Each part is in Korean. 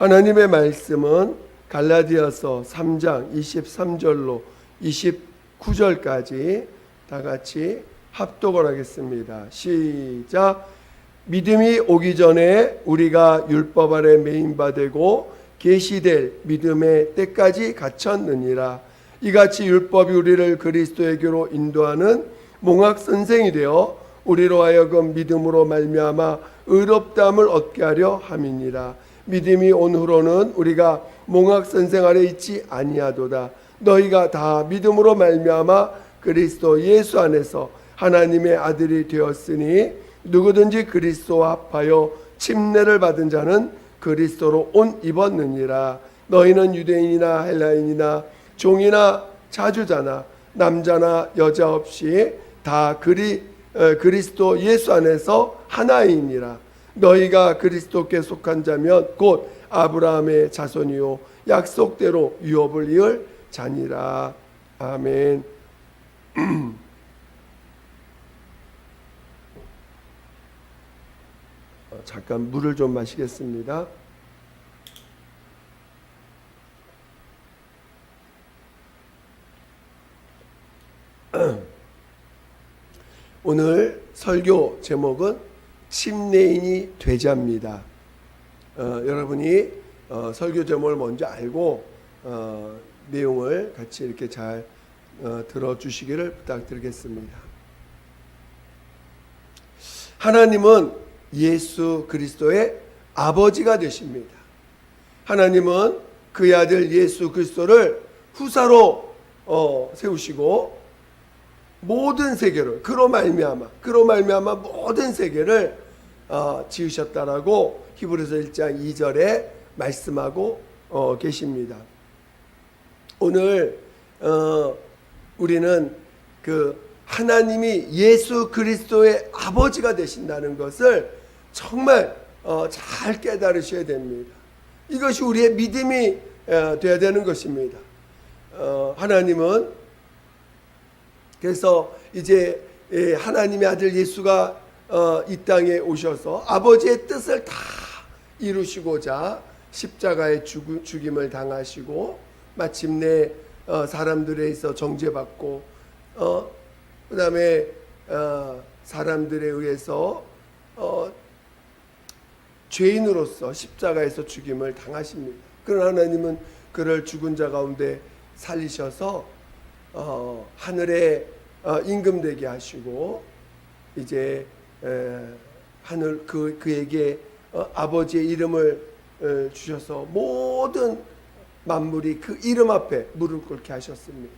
하나님의 말씀은 갈라디아서 3장 23절로 29절까지 다 같이 합독을 하겠습니다. 시작. 믿음이 오기 전에 우리가 율법 아래 매인바되고 계시될 믿음의 때까지 갇혔느니라. 이같이 율법이 우리를 그리스도에게로 인도하는 몽학 선생이 되어 우리로 하여금 믿음으로 말미암아 의롭다함을 얻게 하려 함이니라. 믿음이 온 후로는 우리가 몽학 선생 아래 있지 아니하도다. 너희가 다 믿음으로 말미암아 그리스도 예수 안에서 하나님의 아들이 되었으니 누구든지 그리스도와 합하여 침례를 받은 자는 그리스도로 옷 입었느니라. 너희는 유대인이나 헬라인이나 종이나 자주자나 남자나 여자 없이 다 그리스도 예수 안에서 하나이니라. 너희가 그리스도께 속한 자면 곧 아브라함의 자손이요 약속대로 유업을 이을 자니라. 아멘. 잠깐 물을 좀 마시겠습니다. 오늘 설교 제목은 침례인이 되자입니다. 여러분이 설교 제목을 먼저 알고 내용을 같이 이렇게 잘 들어주시기를 부탁드리겠습니다. 하나님은 예수 그리스도의 아버지가 되십니다. 하나님은 그의 아들 예수 그리스도를 후사로 세우시고 모든 세계를 그로 말미암아 모든 세계를 지으셨다라고 히브리서 1장 2절에 말씀하고 계십니다. 오늘 우리는 그 하나님이 예수 그리스도의 아버지가 되신다는 것을 정말 잘 깨달으셔야 됩니다. 이것이 우리의 믿음이 되어야 되는 것입니다. 하나님은 그래서 이제 하나님의 아들 예수가 이 땅에 오셔서 아버지의 뜻을 다 이루시고자 십자가의 죽임을 당하시고 마침내 사람들에 의해서 정죄받고 그 다음에 사람들에 의해서 죄인으로서 십자가에서 죽임을 당하십니다. 그러나 하나님은 그를 죽은 자 가운데 살리셔서 하늘에 임금되게 하시고 이제 하늘 그에게 아버지의 이름을 주셔서 모든 만물이 그 이름 앞에 무릎 꿇게 하셨습니다.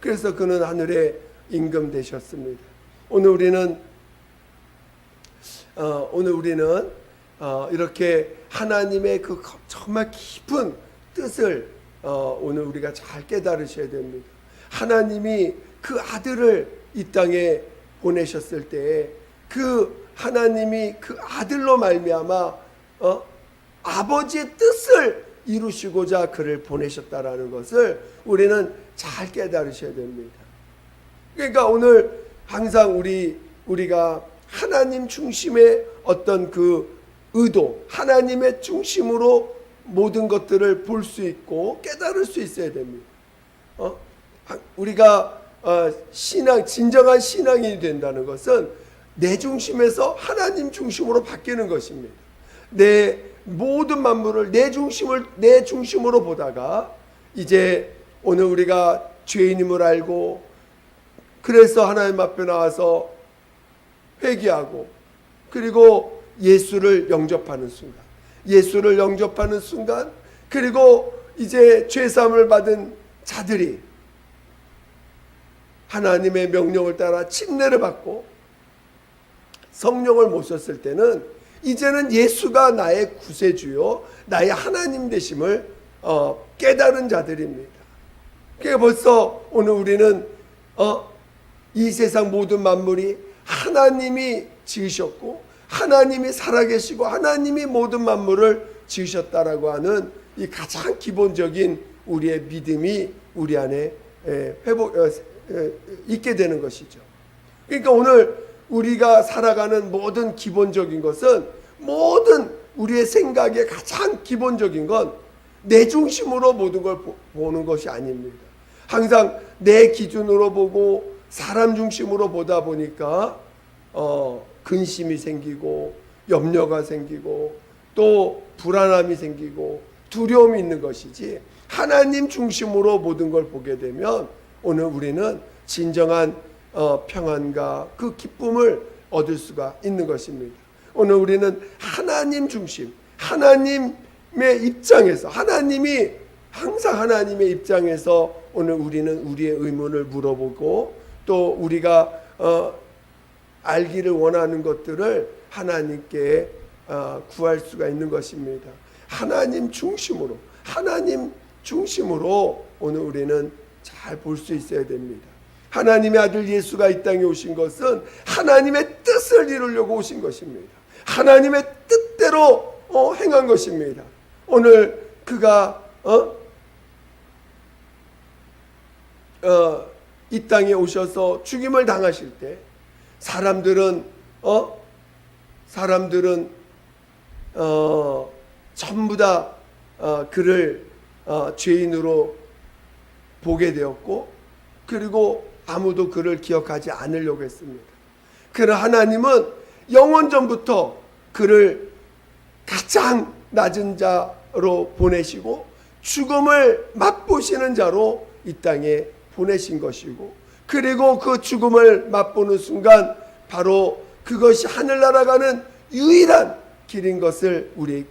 그래서 그는 하늘에 임금 되셨습니다. 오늘 우리는 이렇게 하나님의 그 정말 깊은 뜻을 오늘 우리가 잘 깨달으셔야 됩니다. 하나님이 그 아들을 이 땅에 보내셨을 때 그 하나님이 그 아들로 말미암아 아버지의 뜻을 이루시고자 그를 보내셨다라는 것을 우리는 잘 깨달으셔야 됩니다. 그러니까 오늘 항상 우리가 하나님 중심의 어떤 그 의도, 하나님의 중심으로 모든 것들을 볼 수 있고 깨달을 수 있어야 됩니다. 우리가 진정한 신앙이 된다는 것은 내 중심에서 하나님 중심으로 바뀌는 것입니다. 내 모든 만물을 내 중심으로 보다가 이제 오늘 우리가 죄인임을 알고 그래서 하나님 앞에 나와서 회개하고 그리고 예수를 영접하는 순간 그리고 이제 죄사함을 받은 자들이 하나님의 명령을 따라 침례를 받고 성령을 모셨을 때는 이제는 예수가 나의 구세주요 나의 하나님 되심을 깨달은 자들입니다. 그러니까 벌써 오늘 우리는 이 세상 모든 만물이 하나님이 지으셨고 하나님이 살아계시고 하나님이 모든 만물을 지으셨다라고 하는 이 가장 기본적인 우리의 믿음이 우리 안에 있게 되는 것이죠. 그러니까 오늘 우리가 살아가는 모든 기본적인 것은 모든 우리의 생각의 가장 기본적인 건 내 중심으로 모든 걸 보는 것이 아닙니다. 항상 내 기준으로 보고 사람 중심으로 보다 보니까 근심이 생기고 염려가 생기고 또 불안함이 생기고 두려움이 있는 것이지, 하나님 중심으로 모든 걸 보게 되면 오늘 우리는 진정한 평안과 그 기쁨을 얻을 수가 있는 것입니다. 오늘 우리는 하나님 중심, 하나님의 입장에서, 하나님이 항상 하나님의 입장에서 오늘 우리는 우리의 의문을 물어보고 또 우리가 알기를 원하는 것들을 하나님께 구할 수가 있는 것입니다. 하나님 중심으로 오늘 우리는 잘 볼 수 있어야 됩니다. 하나님의 아들 예수가 이 땅에 오신 것은 하나님의 뜻을 이루려고 오신 것입니다. 하나님의 뜻대로 행한 것입니다. 오늘 그가 이 땅에 오셔서 죽임을 당하실 때 사람들은 전부 다 그를 죄인으로 보게 되었고, 그리고 아무도 그를 기억하지 않으려고 했습니다. 그러나 하나님은 영원전부터 그를 가장 낮은 자로 보내시고 죽음을 맛보시는 자로 이 땅에 보내신 것이고, 그리고 그 죽음을 맛보는 순간 바로 그것이 하늘나라 가는 유일한 길인 것을 우리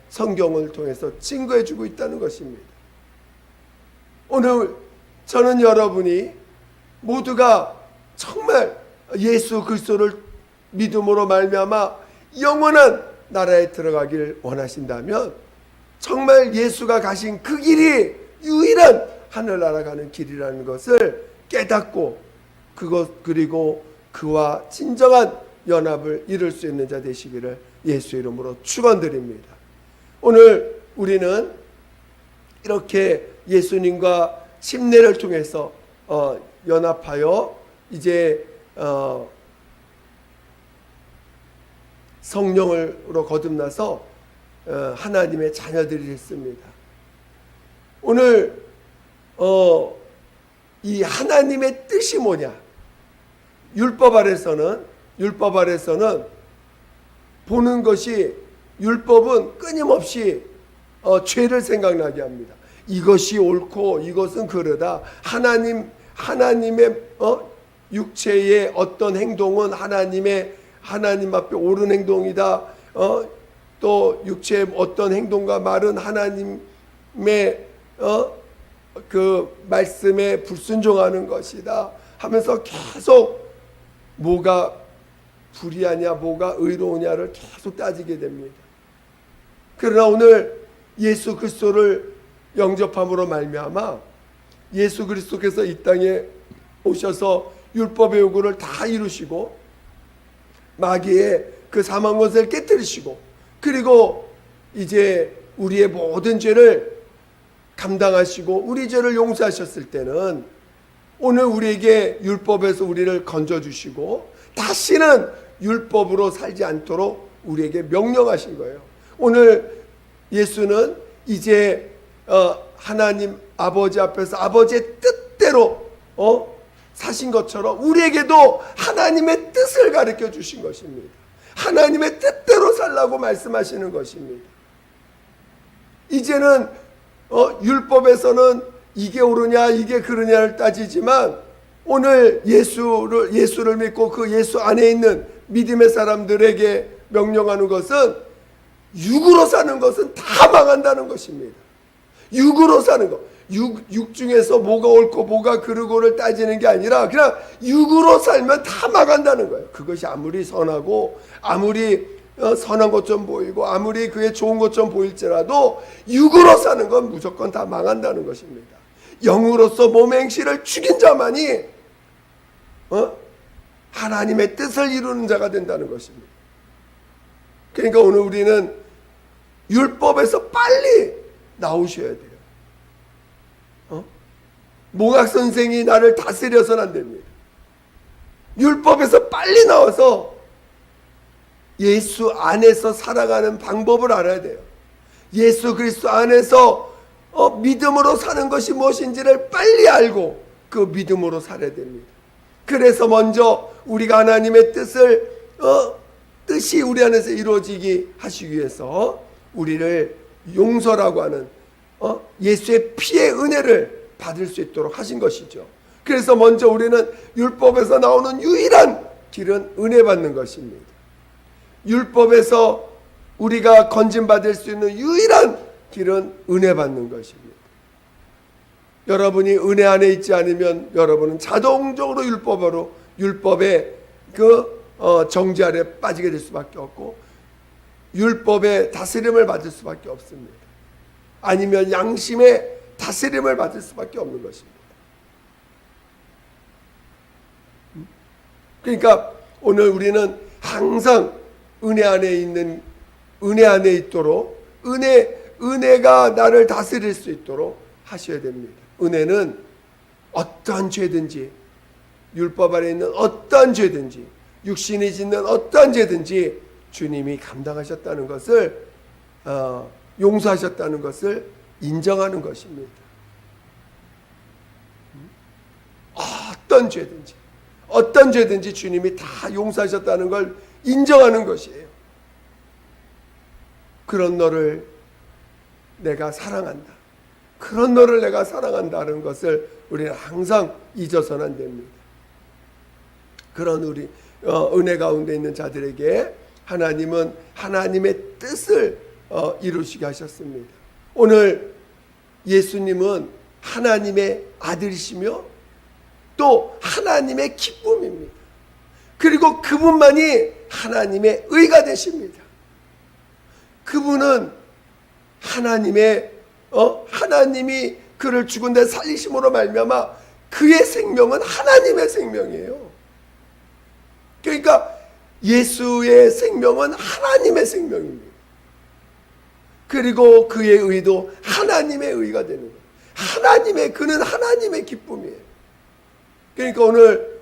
성경을 통해서 증거해 주고 있다는 것입니다. 오늘 저는 여러분이 모두가 정말 예수 그리스도를 믿음으로 말미암아 영원한 나라에 들어가길 원하신다면 정말 예수가 가신 그 길이 유일한 하늘나라 가는 길이라는 것을 깨닫고 그리고 그와 진정한 연합을 이룰 수 있는 자 되시기를 예수 이름으로 축원드립니다. 오늘 우리는 이렇게 예수님과 침례를 통해서 연합하여 이제 성령으로 거듭나서 하나님의 자녀들이 됐습니다. 오늘 이 하나님의 뜻이 뭐냐? 율법 아래서는 보는 것이, 율법은 끊임없이 죄를 생각나게 합니다. 이것이 옳고 이것은 그르다. 하나님의 육체의 어떤 행동은 하나님 앞에 옳은 행동이다. 또 육체의 어떤 행동과 말은 하나님의 그 말씀에 불순종하는 것이다 하면서 계속 뭐가 불의하냐 뭐가 의로우냐를 계속 따지게 됩니다. 그러나 오늘 예수 그리스도를 영접함으로 말미암아 예수 그리스도께서 이 땅에 오셔서 율법의 요구를 다 이루시고 마귀의 그 사망 권세를 깨뜨리시고, 그리고 이제 우리의 모든 죄를 감당하시고 우리 죄를 용서하셨을 때는 오늘 우리에게 율법에서 우리를 건져주시고 다시는 율법으로 살지 않도록 우리에게 명령하신 거예요. 오늘 예수는 이제 하나님 아버지 앞에서 아버지의 뜻대로 사신 것처럼 우리에게도 하나님의 뜻을 가르쳐 주신 것입니다. 하나님의 뜻대로 살라고 말씀하시는 것입니다. 이제는 율법에서는 이게 옳으냐 이게 그르냐를 따지지만 오늘 예수를 믿고 그 예수 안에 있는 믿음의 사람들에게 명령하는 것은 육으로 사는 것은 다 망한다는 것입니다. 육으로 사는 것, 육 중에서 뭐가 옳고 뭐가 그르고를 따지는 게 아니라 그냥 육으로 살면 다 망한다는 거예요. 그것이 아무리 선하고 아무리 선한 것처럼 보이고 아무리 그게 좋은 것처럼 보일지라도 육으로 사는 건 무조건 다 망한다는 것입니다. 영으로서 몸의 행실을 죽인 자만이 하나님의 뜻을 이루는 자가 된다는 것입니다. 그러니까 오늘 우리는 율법에서 빨리 나오셔야 돼요. 몽학 선생이 나를 다스려서는 안 됩니다. 율법에서 빨리 나와서 예수 안에서 살아가는 방법을 알아야 돼요. 예수 그리스도 안에서 믿음으로 사는 것이 무엇인지를 빨리 알고 그 믿음으로 살아야 됩니다. 그래서 먼저 우리가 하나님의 뜻이 우리 안에서 이루어지게 하시기 위해서 우리를 용서라고 하는 예수의 피의 은혜를 받을 수 있도록 하신 것이죠. 그래서 먼저 우리는 율법에서 나오는 유일한 길은 은혜 받는 것입니다. 율법에서 우리가 건진받을 수 있는 유일한 길은 은혜 받는 것입니다. 여러분이 은혜 안에 있지 않으면 여러분은 자동적으로 율법의 그 정죄 아래 빠지게 될 수밖에 없고 율법의 다스림을 받을 수밖에 없습니다. 아니면 양심의 다스림을 받을 수밖에 없는 것입니다. 그러니까 오늘 우리는 항상 은혜 안에 있도록 은혜가 나를 다스릴 수 있도록 하셔야 됩니다. 은혜는 어떠한 죄든지 율법 아래 있는 어떠한 죄든지 육신이 짓는 어떠한 죄든지 주님이 감당하셨다는 것을 용서하셨다는 것을 인정하는 것입니다. 어떤 죄든지 주님이 다 용서하셨다는 걸 인정하는 것이에요. 그런 너를 내가 사랑한다. 그런 너를 내가 사랑한다는 것을 우리는 항상 잊어서는 안 됩니다. 그런 우리 은혜 가운데 있는 자들에게 하나님은 하나님의 뜻을 이루시게 하셨습니다. 오늘 예수님은 하나님의 아들이시며 또 하나님의 기쁨입니다. 그리고 그분만이 하나님의 의가 되십니다. 그분은 하나님이 그를 죽은 데 살리심으로 말미암아 그의 생명은 하나님의 생명이에요. 그러니까 예수의 생명은 하나님의 생명입니다. 그리고 그의 의도 하나님의 의가 되는 거예요. 그는 하나님의 기쁨이에요. 그러니까 오늘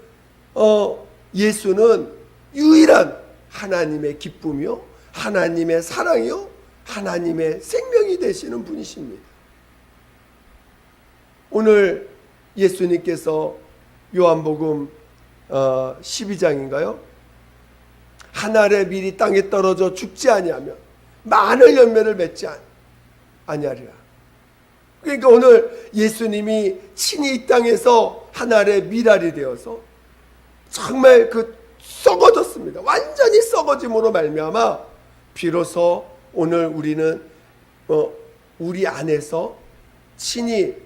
예수는 유일한 하나님의 기쁨이요, 하나님의 사랑이요, 하나님의 생명이 되시는 분이십니다. 오늘 예수님께서 요한복음 12장인가요? 한 알의 밀이 땅에 떨어져 죽지 아니하면 많은 열매를 맺지 아니하리라. 그러니까 오늘 예수님이 친히 이 땅에서 한 알의 밀알이 되어서 정말 썩어졌습니다. 완전히 썩어짐으로 말미암아 비로소 오늘 우리는 우리 안에서 친히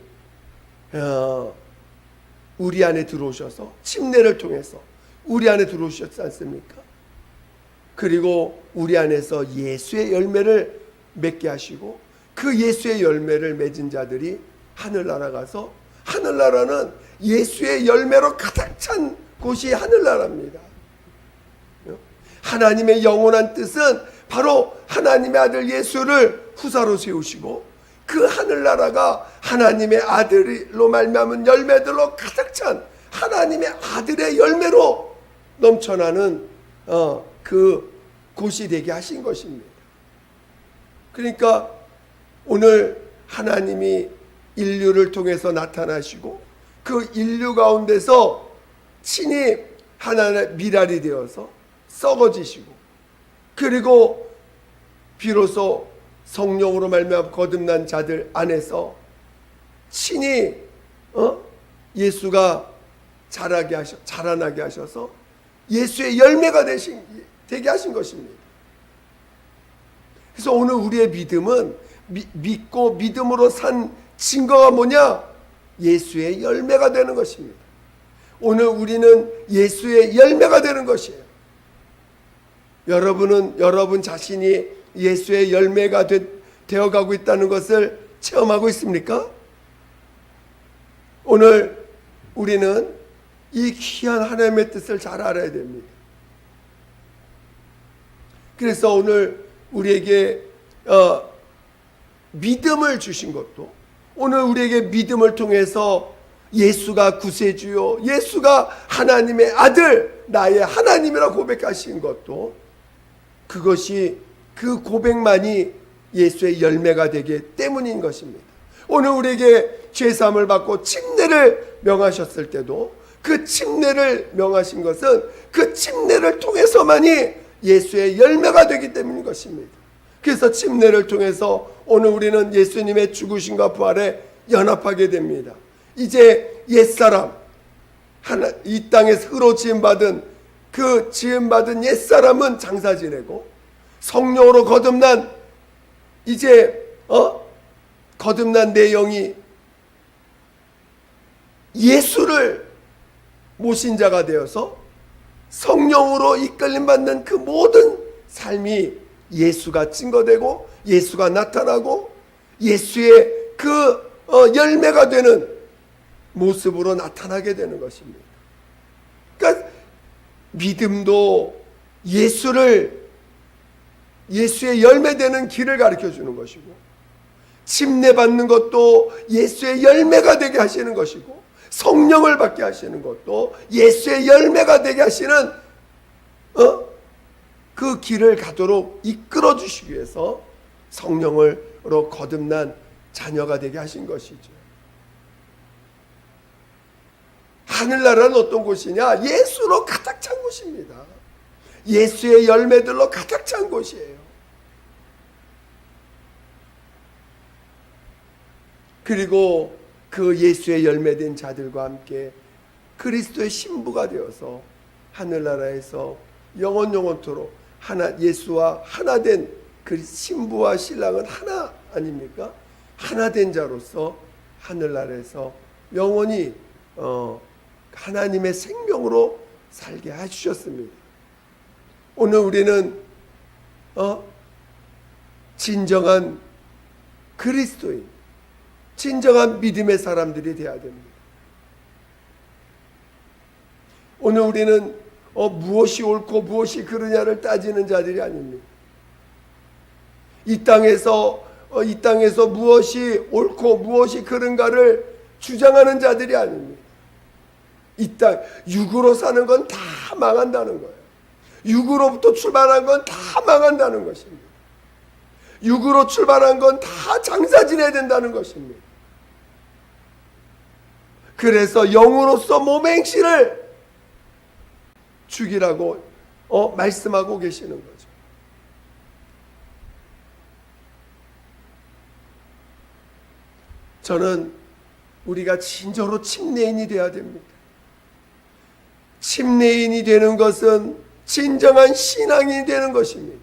우리 안에 들어오셔서 침례를 통해서 우리 안에 들어오셨지 않습니까? 그리고 우리 안에서 예수의 열매를 맺게 하시고 그 예수의 열매를 맺은 자들이 하늘나라 가서, 하늘나라는 예수의 열매로 가득 찬 곳이 하늘나라입니다. 하나님의 영원한 뜻은 바로 하나님의 아들 예수를 후사로 세우시고 그 하늘나라가 하나님의 아들로 말미암은 열매들로 가득 찬 하나님의 아들의 열매로 넘쳐나는 그 곳이 되게 하신 것입니다. 그러니까 오늘 하나님이 인류를 통해서 나타나시고 그 인류 가운데서 친히 하나님의 밀알이 되어서 썩어지시고 그리고 비로소 성령으로 말미암아 거듭난 자들 안에서 친히 예수가 자라나게 하셔서 예수의 열매가 되게 하신 것입니다. 그래서 오늘 우리의 믿음은 믿고 믿음으로 산 증거가 뭐냐? 예수의 열매가 되는 것입니다. 오늘 우리는 예수의 열매가 되는 것이에요. 여러분은 여러분 자신이 예수의 열매가 되어가고 있다는 것을 체험하고 있습니까? 오늘 우리는 이 귀한 하나님의 뜻을 잘 알아야 됩니다. 그래서 오늘 우리에게 믿음을 주신 것도, 오늘 우리에게 믿음을 통해서 예수가 구세주요, 예수가 하나님의 아들, 나의 하나님이라 고백하신 것도 그것이 그 고백만이 예수의 열매가 되기 때문인 것입니다. 오늘 우리에게 죄사함을 받고 침례를 명하셨을 때도 그 침례를 명하신 것은 그 침례를 통해서만이 예수의 열매가 되기 때문인 것입니다. 그래서 침례를 통해서 오늘 우리는 예수님의 죽으심과 부활에 연합하게 됩니다. 이제 옛사람, 이 땅에서 흙으로 지음받은 그 지음받은 옛사람은 장사 지내고 성령으로 거듭난 거듭난 내 영이 예수를 모신 자가 되어서 성령으로 이끌림 받는 그 모든 삶이 예수가 증거되고 예수가 나타나고 예수의 그 열매가 되는 모습으로 나타나게 되는 것입니다. 그러니까 믿음도 예수의 열매되는 길을 가르쳐 주는 것이고, 침례 받는 것도 예수의 열매가 되게 하시는 것이고, 성령을 받게 하시는 것도 예수의 열매가 되게 하시는 그 길을 가도록 이끌어 주시기 위해서 성령으로 거듭난 자녀가 되게 하신 것이죠. 하늘나라는 어떤 곳이냐? 예수로 가득 찬 곳입니다. 예수의 열매들로 가득 찬 곳이에요. 그리고 그 예수의 열매된 자들과 함께 그리스도의 신부가 되어서 하늘나라에서 영원토록 예수와 하나 된 그 신부와 신랑은 하나 아닙니까? 하나 된 자로서 하늘나라에서 영원히 하나님의 생명으로 살게 해주셨습니다. 오늘 우리는 진정한 그리스도인, 진정한 믿음의 사람들이 되어야 됩니다. 오늘 우리는 무엇이 옳고 무엇이 그르냐를 따지는 자들이 아닙니다. 이 땅에서 무엇이 옳고 무엇이 그른가를 주장하는 자들이 아닙니다. 이 땅 육으로 사는 건 다 망한다는 거예요. 육으로부터 출발한 건 다 망한다는 것입니다. 육으로 출발한 건 다 장사 지내야 된다는 것입니다. 그래서 영으로서 몸의 행실을 죽이라고 말씀하고 계시는 거죠. 저는 우리가 진정으로 침례인이 되어야 됩니다. 침례인이 되는 것은 진정한 신앙인이 되는 것입니다.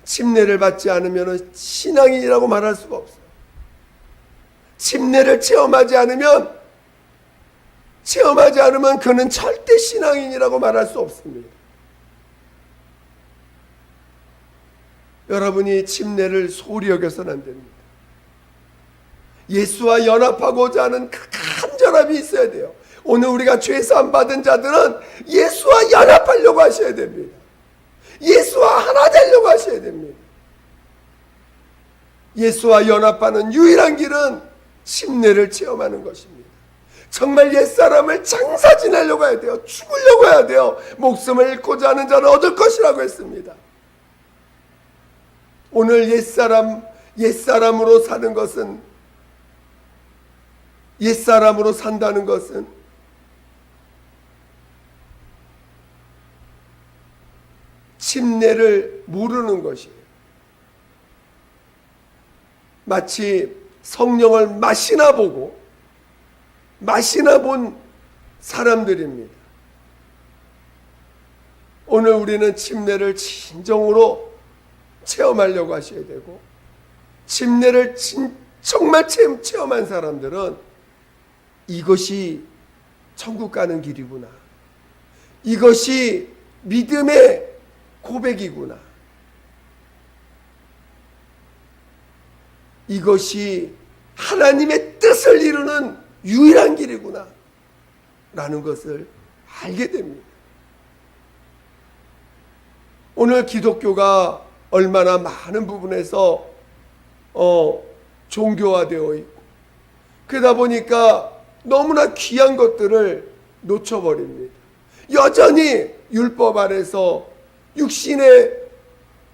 침례를 받지 않으면 신앙인이라고 말할 수가 없어요. 침례를 체험하지 않으면 그는 절대 신앙인이라고 말할 수 없습니다. 여러분이 침례를 소홀히 여겨서는 안 됩니다. 예수와 연합하고자 하는 그 간절함이 있어야 돼요. 오늘 우리가 죄사함 받은 자들은 예수와 연합하려고 하셔야 됩니다. 예수와 하나 되려고 하셔야 됩니다. 예수와 연합하는 유일한 길은 침례를 체험하는 것입니다. 정말 옛사람을 장사 지내려고 해야 돼요. 죽으려고 해야 돼요. 목숨을 잃고자 하는 자는 얻을 것이라고 했습니다. 오늘 옛사람으로 사는 것은, 옛사람으로 산다는 것은 침례를 모르는 것이에요. 마치 성령을 마시나 본 사람들입니다. 오늘 우리는 침례를 진정으로 체험하려고 하셔야 되고, 침례를 정말 체험한 사람들은 이것이 천국 가는 길이구나, 이것이 믿음의 고백이구나, 이것이 하나님의 뜻을 이루는 유일한 길이구나 라는 것을 알게 됩니다. 오늘 기독교가 얼마나 많은 부분에서 종교화되어 있고, 그러다 보니까 너무나 귀한 것들을 놓쳐버립니다. 여전히 율법 아래서 육신의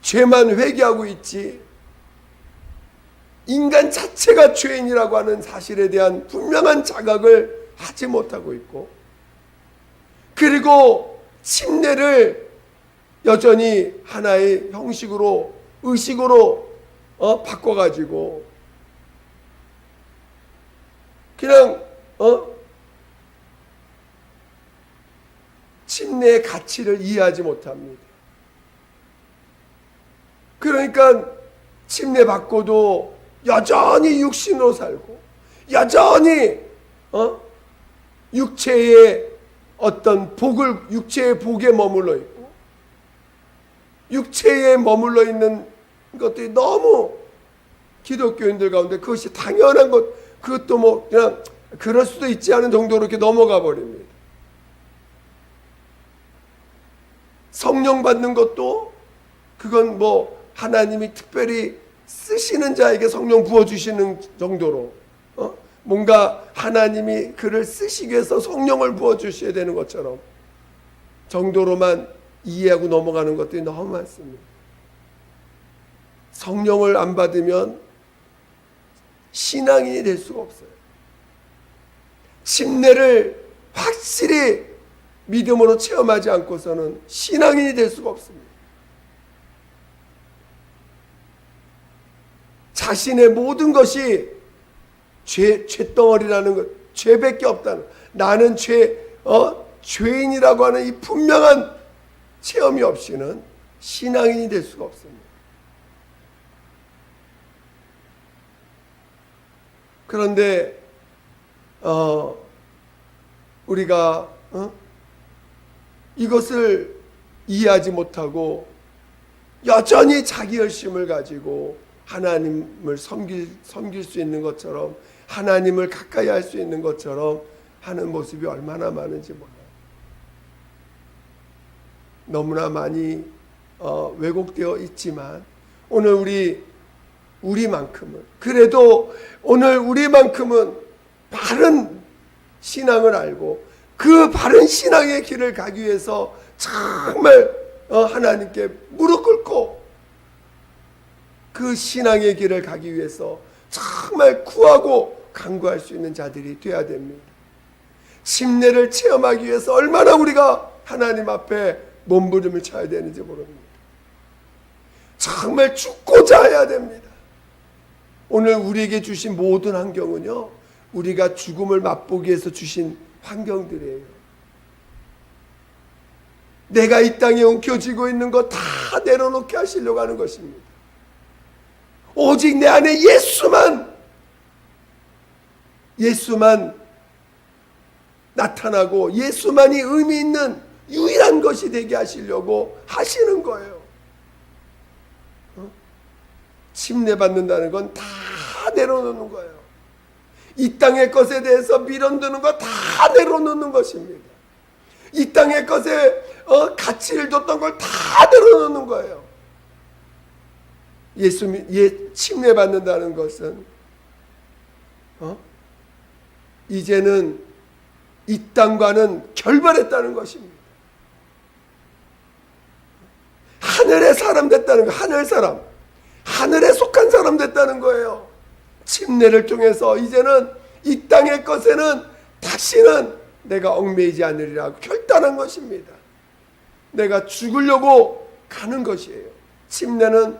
죄만 회개하고 있지 인간 자체가 죄인이라고 하는 사실에 대한 분명한 자각을 하지 못하고 있고, 그리고 침례를 여전히 하나의 형식으로 의식으로 바꿔가지고 그냥 침례의 가치를 이해하지 못합니다. 그러니까 침례 받고도 여전히 육신으로 살고, 여전히 육체의 어떤 육체의 복에 머물러 있고, 육체에 머물러 있는 것들이 너무 기독교인들 가운데 그것이 당연한 것, 그것도 뭐 그냥 그럴 수도 있지 않은 정도로 이렇게 넘어가 버립니다. 성령 받는 것도 그건 뭐 하나님이 특별히 쓰시는 자에게 성령 부어주시는 정도로 뭔가 하나님이 그를 쓰시기 위해서 성령을 부어주셔야 되는 것처럼 정도로만 이해하고 넘어가는 것들이 너무 많습니다. 성령을 안 받으면 신앙인이 될 수가 없어요. 침례를 확실히 믿음으로 체험하지 않고서는 신앙인이 될 수가 없습니다. 자신의 모든 것이 죄덩어리라는 것, 죄밖에 없다는, 나는 죄인이라고 하는 이 분명한 체험이 없이는 신앙인이 될 수가 없습니다. 그런데 우리가 이것을 이해하지 못하고 여전히 자기 열심을 가지고 하나님을 섬길 수 있는 것처럼, 하나님을 가까이 할 수 있는 것처럼 하는 모습이 얼마나 많은지 몰라요. 너무나 많이 왜곡되어 있지만 오늘 우리만큼은, 그래도 오늘 우리만큼은 바른 신앙을 알고 그 바른 신앙의 길을 가기 위해서 정말 하나님께 무릎 꿇고 그 신앙의 길을 가기 위해서 정말 구하고 간구할 수 있는 자들이 되어야 됩니다. 침례를 체험하기 위해서 얼마나 우리가 하나님 앞에 몸부림을 쳐야 되는지 모릅니다. 정말 죽고자 해야 됩니다. 오늘 우리에게 주신 모든 환경은요, 우리가 죽음을 맛보기 위해서 주신 환경들이에요. 내가 이 땅에 엉켜쥐고 있는 거 다 내려놓게 하시려고 하는 것입니다. 오직 내 안에 예수만 나타나고 예수만이 의미 있는 유일한 것이 되게 하시려고 하시는 거예요. 침례 받는다는 건 다 내려놓는 거예요. 이 땅의 것에 대해서 미련드는 거 다 내려놓는 것입니다. 이 땅의 것에 가치를 뒀던 걸 다 내려놓는 거예요. 침례 받는다는 것은 이제는 이 땅과는 결별했다는 것입니다. 하늘의 사람 됐다는 거, 하늘에 속한 사람 됐다는 거예요. 침례를 통해서 이제는 이 땅의 것에는 다시는 내가 얽매이지 않으리라고 결단한 것입니다. 내가 죽으려고 가는 것이에요. 침례는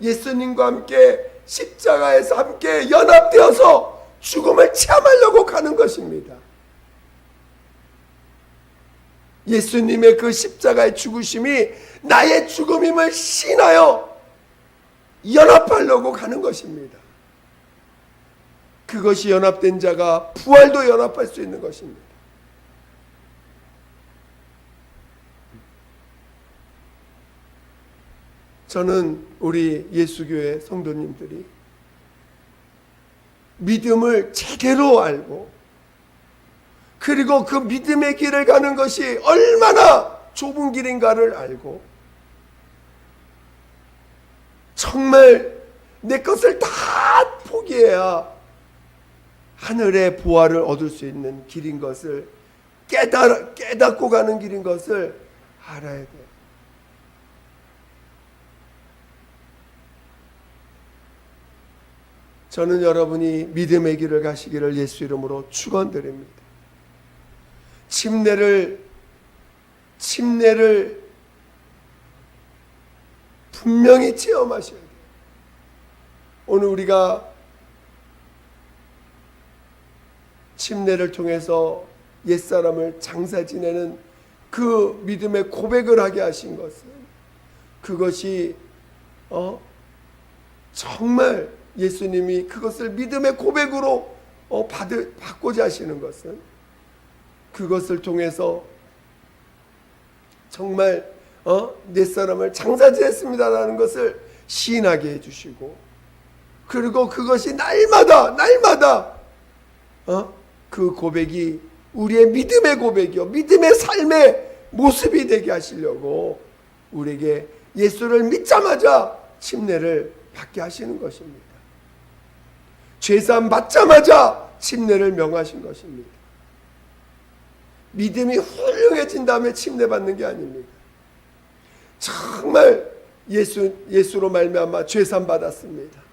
예수님과 함께 십자가에서 함께 연합되어서 죽음을 체험하려고 가는 것입니다. 예수님의 그 십자가의 죽으심이 나의 죽음임을 신하여 연합하려고 가는 것입니다. 그것이 연합된 자가 부활도 연합할 수 있는 것입니다. 저는 우리 예수교회 성도님들이 믿음을 제대로 알고, 그리고 그 믿음의 길을 가는 것이 얼마나 좁은 길인가를 알고, 정말 내 것을 다 포기해야 하늘의 보화를 얻을 수 있는 길인 것을 깨닫고 가는 길인 것을 알아야 돼요. 저는 여러분이 믿음의 길을 가시기를 예수 이름으로 축원드립니다. 침례를 분명히 체험하셔야 돼요. 오늘 우리가 침례를 통해서 옛사람을 장사 지내는 그 믿음의 고백을 하게 하신 것은, 그것이 정말 예수님이 그것을 믿음의 고백으로 받고자 하시는 것은, 그것을 통해서 정말 옛사람을 장사 지냈습니다라는 것을 시인하게 해주시고, 그리고 그것이 날마다 그 고백이 우리의 믿음의 고백이요, 믿음의 삶의 모습이 되게 하시려고 우리에게 예수를 믿자마자 침례를 받게 하시는 것입니다. 죄사함 받자마자 침례를 명하신 것입니다. 믿음이 훌륭해진 다음에 침례 받는 게 아닙니다. 정말 예수로 말미암아 죄사함 받았습니다.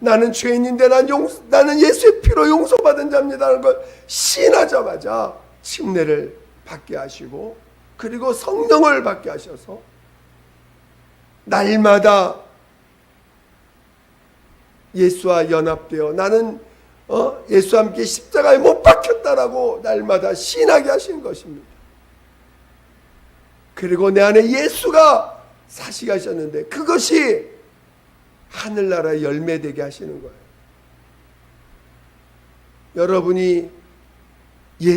나는 죄인인데 나는 예수의 피로 용서받은 자입니다라는 걸 시인하자마자 침례를 받게 하시고, 그리고 성령을 받게 하셔서 날마다 예수와 연합되어 나는 예수와 함께 십자가에 못 박혔다라고 날마다 시인하게 하시는 것입니다. 그리고 내 안에 예수가 사시게 하셨는데, 그것이 하늘나라의 열매 되게 하시는 거예요. 여러분이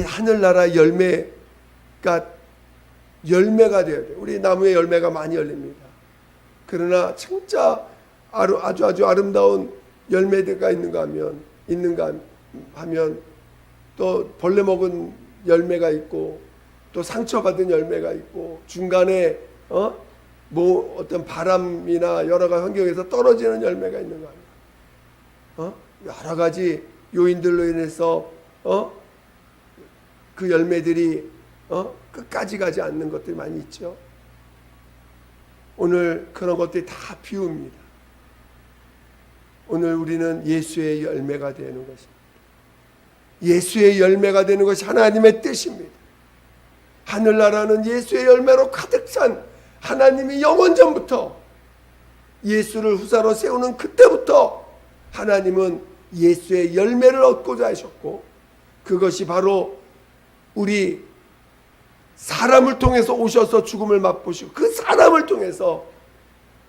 하늘나라 열매가 되어야 돼요. 우리 나무에 열매가 많이 열립니다. 그러나 진짜 아주 아름다운 열매가 있는가 하면 또 벌레 먹은 열매가 있고, 또 상처받은 열매가 있고, 중간에 어떤 바람이나 여러 가지 환경에서 떨어지는 열매가 있는 거 아니에요. 여러 가지 요인들로 인해서 그 열매들이 끝까지 가지 않는 것들이 많이 있죠. 오늘 그런 것들이 다 비웁니다. 오늘 우리는 예수의 열매가 되는 것입니다. 예수의 열매가 되는 것이 하나님의 뜻입니다. 하늘나라는 예수의 열매로 가득 찬, 하나님이 영원 전부터 예수를 후사로 세우는 그때부터 하나님은 예수의 열매를 얻고자 하셨고, 그것이 바로 우리 사람을 통해서 오셔서 죽음을 맛보시고 그 사람을 통해서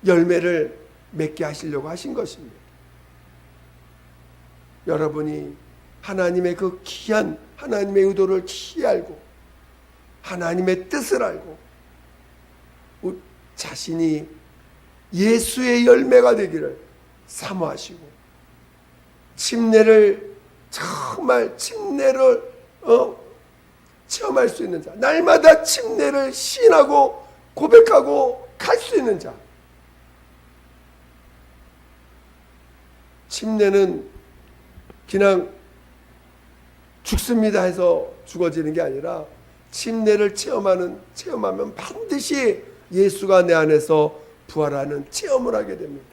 열매를 맺게 하시려고 하신 것입니다. 여러분이 하나님의 그 귀한 하나님의 의도를 깊이 알고 하나님의 뜻을 알고 자신이 예수의 열매가 되기를 사모하시고, 침례를 체험할 수 있는 자, 날마다 침례를 시인하고 고백하고 갈 수 있는 자. 침례는 그냥 죽습니다 해서 죽어지는 게 아니라, 침례를 체험하면 반드시 예수가 내 안에서 부활하는 체험을 하게 됩니다.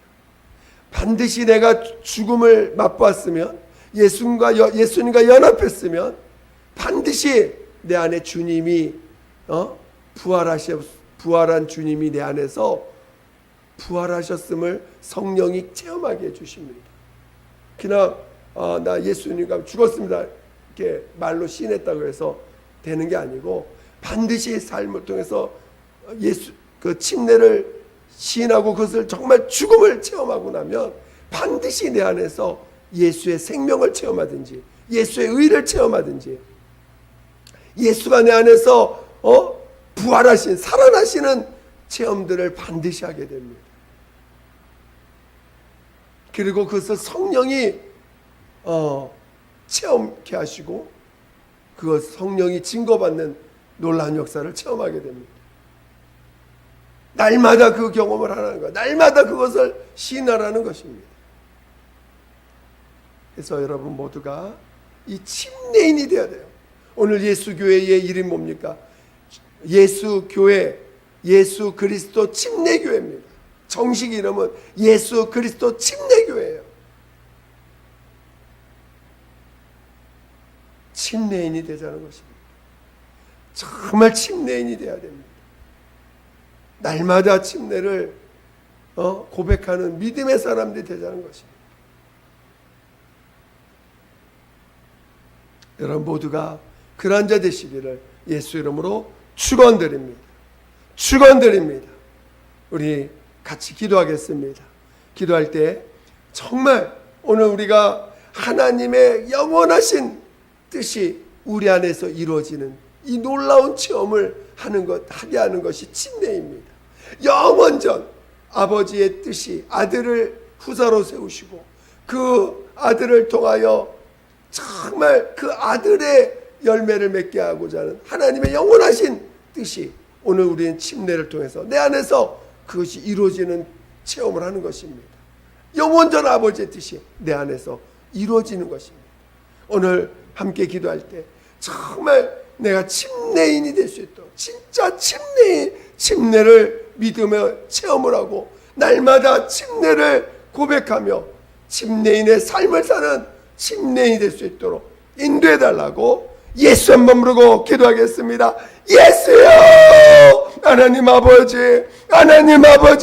반드시 내가 죽음을 맛보았으면, 예수님과 연합했으면 반드시 내 안에 주님이 부활한 주님이 내 안에서 부활하셨음을 성령이 체험하게 해주십니다. 그냥 나 예수님과 죽었습니다 이렇게 말로 시인했다고 해서 되는 게 아니고, 반드시 삶을 통해서 그 침례를 시인하고 그것을 정말 죽음을 체험하고 나면 반드시 내 안에서 예수의 생명을 체험하든지 예수의 의를 체험하든지 예수가 내 안에서 부활하신 살아나시는 체험들을 반드시 하게 됩니다. 그리고 그것을 성령이 체험케 하시고 그것 성령이 증거받는 놀라운 역사를 체험하게 됩니다. 날마다 그 경험을 하라는 거예요. 날마다 그것을 시인하라는 것입니다. 그래서 여러분 모두가 이 침례인이 되어야 돼요. 오늘 예수교회의 이름이 뭡니까? 예수교회, 예수 그리스도 침례교회입니다. 정식 이름은 예수 그리스도 침례교회예요. 침례인이 되자는 것입니다. 정말 침례인이 되어야 됩니다. 날마다 침례를 고백하는 믿음의 사람들이 되자는 것입니다. 여러분 모두가 그런 자 되시기를 예수 이름으로 축원드립니다. 축원드립니다. 우리 같이 기도하겠습니다. 기도할 때 정말 오늘 우리가 하나님의 영원하신 뜻이 우리 안에서 이루어지는 이 놀라운 체험을 하게 하는 것이 침례입니다. 영원전 아버지의 뜻이 아들을 후사로 세우시고 그 아들을 통하여 정말 그 아들의 열매를 맺게 하고자 하는 하나님의 영원하신 뜻이 오늘 우리는 침례를 통해서 내 안에서 그것이 이루어지는 체험을 하는 것입니다. 영원전 아버지의 뜻이 내 안에서 이루어지는 것입니다. 오늘 함께 기도할 때 정말 내가 침례인이 될 수 있도록 진짜 침례를 믿으며 체험을 하고 날마다 침례를 고백하며 침례인의 삶을 사는 침례인이 될 수 있도록 인도해 달라고 예수 한번 부르고 기도하겠습니다. 예수요! 하나님 아버지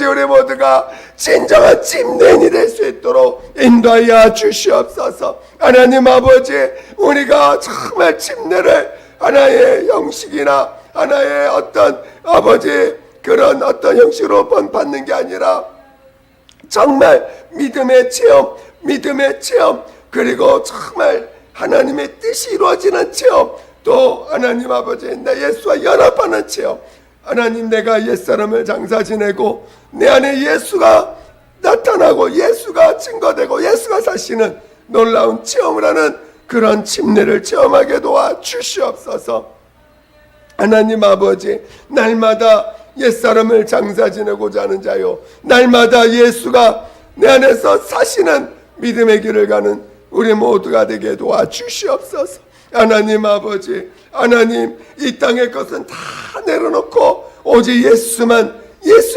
우리 모두가 진정한 침례인이 될 수 있도록 인도하여 주시옵소서. 하나님 아버지, 우리가 정말 침례를 하나의 형식이나 하나의 어떤 아버지 그런 어떤 형식으로 받는 게 아니라 정말 믿음의 체험 그리고 정말 하나님의 뜻이 이루어지는 체험, 또 하나님 아버지 내 예수와 연합하는 체험. 하나님, 내가 옛사람을 장사 지내고 내 안에 예수가 나타나고 예수가 증거되고 예수가 사시는 놀라운 체험을 하는 그런 침례를 체험하게 도와 주시옵소서. 하나님 아버지, 날마다 옛사람을 장사 지내고자 하는 자요, 날마다 예수가 내 안에서 사시는 믿음의 길을 가는 우리 모두가 되게 도와 주시옵소서. 하나님 아버지, 하나님 이 땅의 것은 다 내려놓고 오직 예수의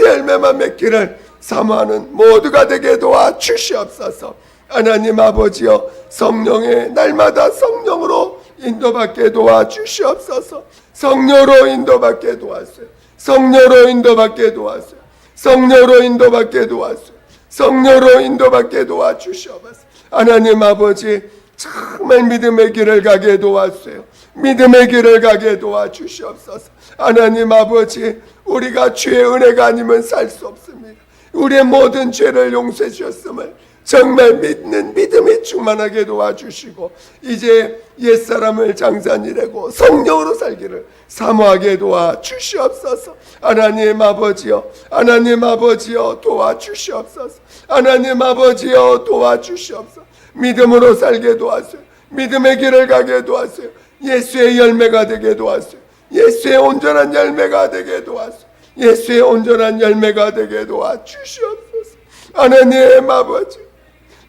열매만 맺기를 사모하는 모두가 되게 도와 주시옵소서. 하나님 아버지여, 성령의 날마다 성령으로 인도받게 도와 주시옵소서. 성령으로 인도받게 도와주세요. 성령으로 인도받게 도와주세요. 성령으로 인도받게 도와주세요. 성령으로 인도받게 도와 주시옵소서. 하나님 아버지, 정말 믿음의 길을 가게 도와주세요. 믿음의 길을 가게 도와주시옵소서. 하나님 아버지, 우리가 주의 은혜가 아니면 살 수 없습니다. 우리의 모든 죄를 용서해 주셨음을 정말 믿는 믿음이 충만하게 도와주시고 도와주시고 옛사람을 장사니래고 성령으로 살기를 사모하게 도와주시옵소서. 하나님 아버지여, 하나님 아버지여 도와주시옵소서. 하나님 아버지여 도와주시옵소서. 믿음으로 살게 도와주세요. 믿음의 길을 가게 도와주세요. 예수의 열매가 되게 도와주세요. 예수의 온전한 열매가 되게 도와주세요. 예수의 온전한 열매가 되게 도와주시옵소서. 하나님 아버지,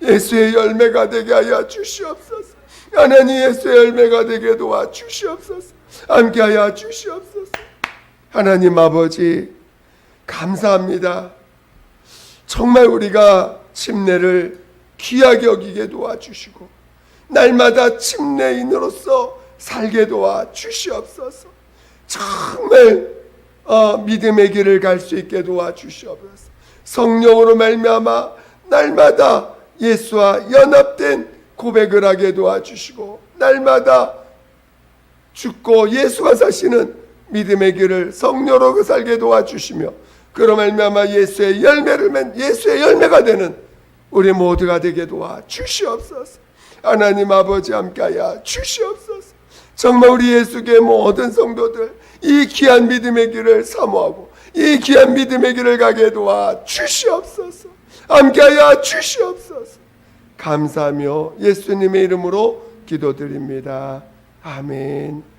예수의 열매가 되게 하여 주시옵소서. 하나님, 예수의 열매가 되게 도와주시옵소서. 함께하여 주시옵소서. 하나님 아버지, 감사합니다. 정말 우리가 침례를 귀하게 여기게 도와주시고 날마다 침례인으로서 살게 도와주시옵소서. 정말 믿음의 길을 갈 수 있게 도와주시옵소서. 성령으로 말미암아 날마다 예수와 연합된 고백을 하게 도와주시고 날마다 죽고 예수가 사시는 믿음의 길을 성령으로 살게 도와주시며 그로 말미암아 예수의 열매가 되는 우리 모두가 되게 도와주시옵소서. 하나님 아버지, 함께하여 주시옵소서. 정말 우리 예수교회 모든 성도들 이 귀한 믿음의 길을 사모하고 이 귀한 믿음의 길을 가게 도와주시옵소서. 함께하여 주시옵소서. 감사하며 예수님의 이름으로 기도드립니다. 아멘.